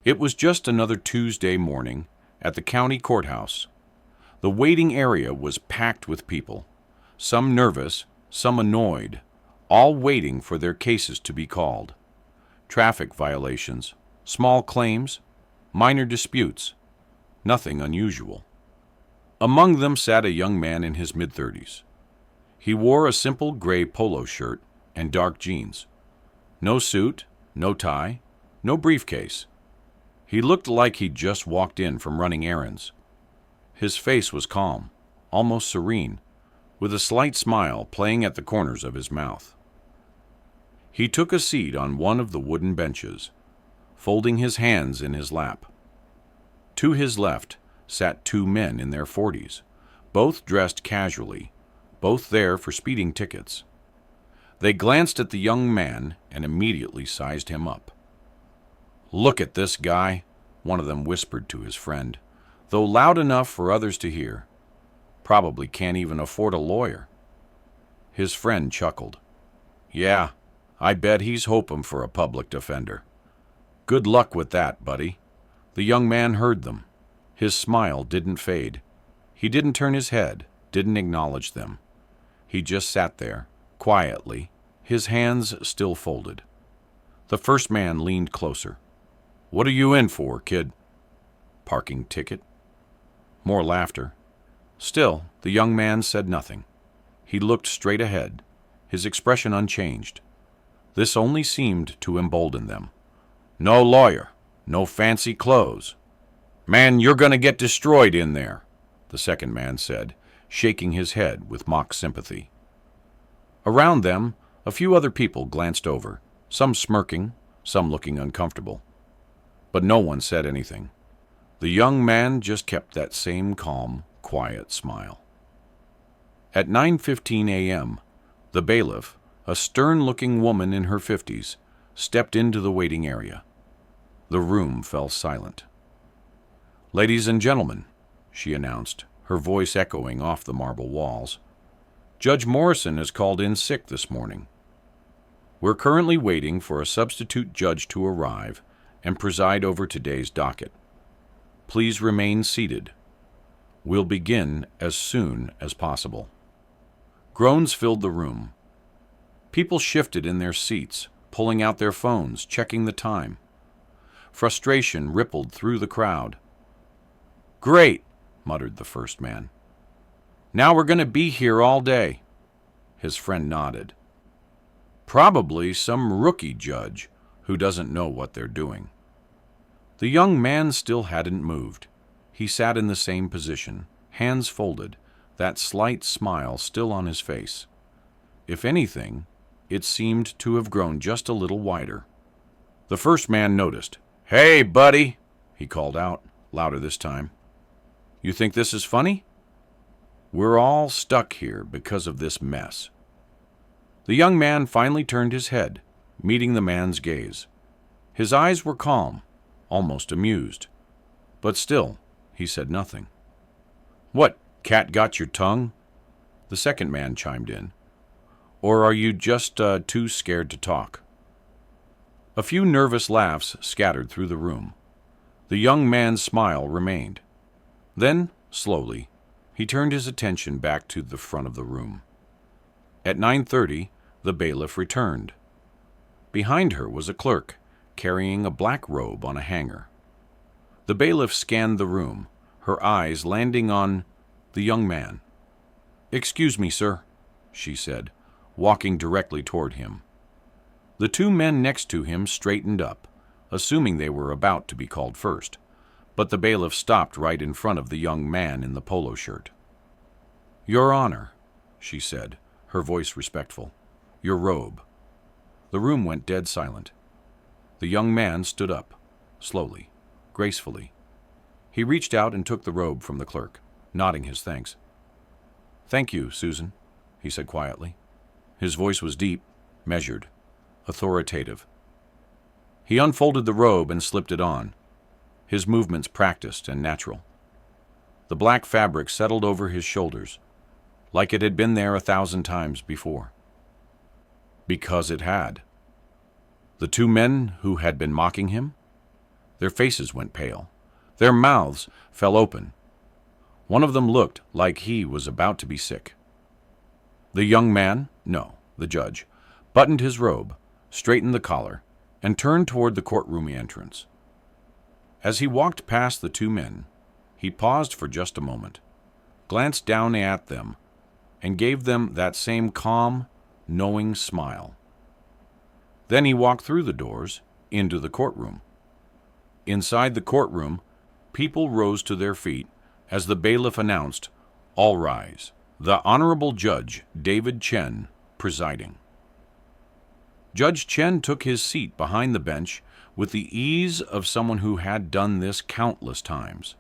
It was just another Tuesday morning at the county courthouse. The waiting area was packed with people, some nervous, some annoyed, all waiting for their cases to be called. Traffic violations, small claims, minor disputes, nothing unusual. Among them sat a young man in his mid-30s. He wore a simple gray polo shirt and dark jeans. No suit, no tie, no briefcase. He looked like he'd just walked in from running errands. His face was calm, almost serene, with a slight smile playing at the corners of his mouth. He took a seat on one of the wooden benches, folding his hands in his lap. To his left sat two men in their 40s, both dressed casually, both there for speeding tickets. They glanced at the young man and immediately sized him up. "Look at this guy," one of them whispered to his friend, though loud enough for others to hear. "Probably can't even afford a lawyer." His friend chuckled. "Yeah, I bet he's hoping for a public defender." "Good luck with that, buddy." The young man heard them. His smile didn't fade. He didn't turn his head, didn't acknowledge them. He just sat there, quietly, his hands still folded. The first man leaned closer. "What are you in for, kid?" "Parking ticket." More laughter. Still, the young man said nothing. He looked straight ahead, his expression unchanged. This only seemed to embolden them. "No lawyer, no fancy clothes. Man, you're going to get destroyed in there," the second man said, shaking his head with mock sympathy. Around them, a few other people glanced over, some smirking, some looking uncomfortable. But no one said anything. The young man just kept that same calm, quiet smile. At 9:15 a.m., the bailiff, a stern-looking woman in her 50s, stepped into the waiting area. The room fell silent. "Ladies and gentlemen," she announced, her voice echoing off the marble walls, "Judge Morrison has called in sick this morning. We're currently waiting for a substitute judge to arrive and preside over today's docket. Please remain seated. We'll begin as soon as possible." Groans filled the room. People shifted in their seats, pulling out their phones, checking the time. Frustration rippled through the crowd. "Great," muttered the first man. "Now we're going to be here all day." His friend nodded. "Probably some rookie judge who doesn't know what they're doing." The young man still hadn't moved. He sat in the same position, hands folded, that slight smile still on his face. If anything, it seemed to have grown just a little wider. The first man noticed. "Hey, buddy," he called out, louder this time. "You think this is funny? We're all stuck here because of this mess." The young man finally turned his head, meeting the man's gaze. His eyes were calm, almost amused. But still, he said nothing. "What, cat got your tongue?" The second man chimed in. "Or are you just too scared to talk?" A few nervous laughs scattered through the room. The young man's smile remained. Then, slowly, he turned his attention back to the front of the room. At 9:30, the bailiff returned. Behind her was a clerk, carrying a black robe on a hanger. The bailiff scanned the room, her eyes landing on the young man. "Excuse me, sir," she said, walking directly toward him. The two men next to him straightened up, assuming they were about to be called first, but the bailiff stopped right in front of the young man in the polo shirt. "Your Honor," she said, her voice respectful, "your robe." The room went dead silent. The young man stood up, slowly, gracefully. He reached out and took the robe from the clerk, nodding his thanks. "Thank you, Susan," he said quietly. His voice was deep, measured, authoritative. He unfolded the robe and slipped it on, his movements practiced and natural. The black fabric settled over his shoulders, like it had been there 1,000 times before. Because it had. The two men who had been mocking him? Their faces went pale. Their mouths fell open. One of them looked like he was about to be sick. The young man, no, the judge, buttoned his robe, straightened the collar, and turned toward the courtroom entrance. As he walked past the two men, he paused for just a moment, glanced down at them, and gave them that same calm, knowing smile. Then he walked through the doors into the courtroom. Inside the courtroom, people rose to their feet as the bailiff announced, "All rise." The Honorable Judge David Chen presiding. Judge Chen took his seat behind the bench with the ease of someone who had done this countless times.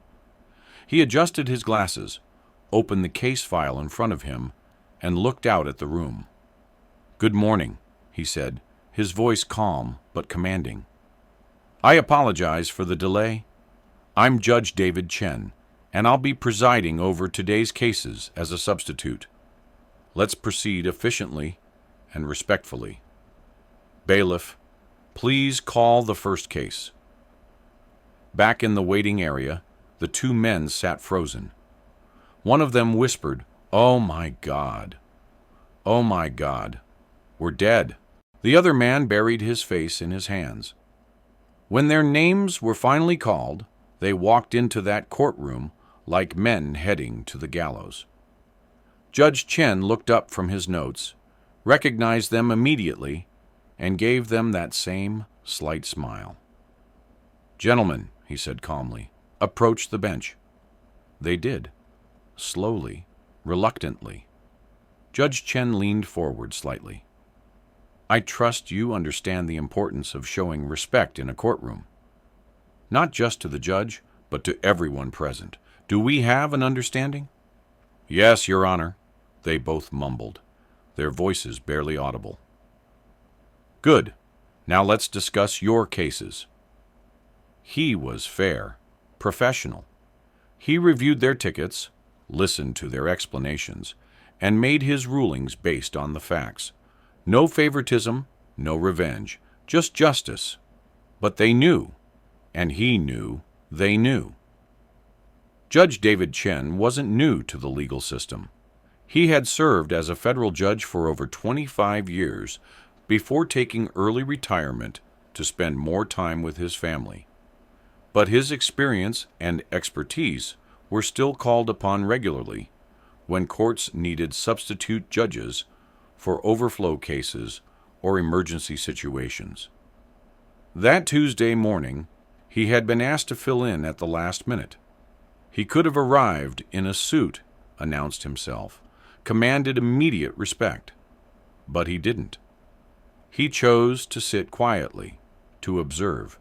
He adjusted his glasses, opened the case file in front of him, and looked out at the room. "Good morning," he said, his voice calm but commanding. "I apologize for the delay. I'm Judge David Chen, and I'll be presiding over today's cases as a substitute. Let's proceed efficiently and respectfully. Bailiff, please call the first case." Back in the waiting area, the two men sat frozen. One of them whispered, "Oh my God! Oh my God! We're dead." The other man buried his face in his hands. When their names were finally called, they walked into that courtroom like men heading to the gallows. Judge Chen looked up from his notes, recognized them immediately, and gave them that same slight smile. "Gentlemen," he said calmly, "approach the bench." They did, slowly, reluctantly. Judge Chen leaned forward slightly. "I trust you understand the importance of showing respect in a courtroom. Not just to the judge, but to everyone present. Do we have an understanding?" "Yes, Your Honor," they both mumbled, their voices barely audible. "Good. Now let's discuss your cases." He was fair, professional. He reviewed their tickets, listened to their explanations, and made his rulings based on the facts. No favoritism, no revenge, just justice. But they knew, and he knew they knew. Judge David Chen wasn't new to the legal system. He had served as a federal judge for over 25 years before taking early retirement to spend more time with his family. But his experience and expertise were still called upon regularly when courts needed substitute judges for overflow cases or emergency situations. That Tuesday morning, he had been asked to fill in at the last minute. He could have arrived in a suit, announced himself, commanded immediate respect. But he didn't. He chose to sit quietly, to observe,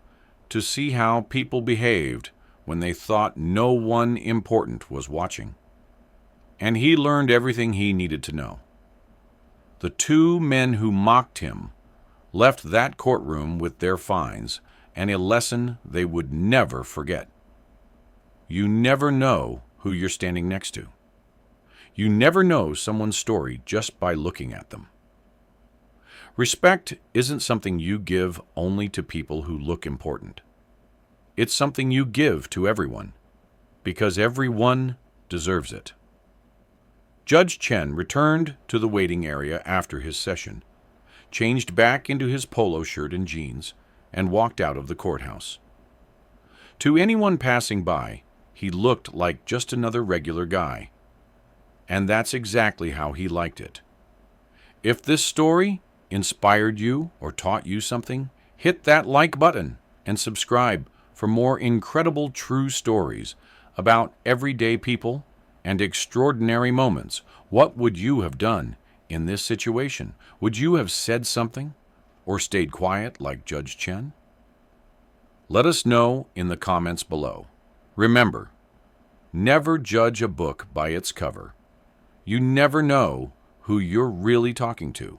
to see how people behaved when they thought no one important was watching. And he learned everything he needed to know. The two men who mocked him left that courtroom with their fines and a lesson they would never forget. You never know who you're standing next to. You never know someone's story just by looking at them. Respect isn't something you give only to people who look important. It's something you give to everyone, because everyone deserves it. Judge Chen returned to the waiting area after his session, changed back into his polo shirt and jeans, and walked out of the courthouse. To anyone passing by, he looked like just another regular guy. And that's exactly how he liked it. If this story inspired you or taught you something, hit that like button and subscribe for more incredible true stories about everyday people and extraordinary moments. What would you have done in this situation? Would you have said something or stayed quiet like Judge Chen? Let us know in the comments below. Remember, never judge a book by its cover. You never know who you're really talking to.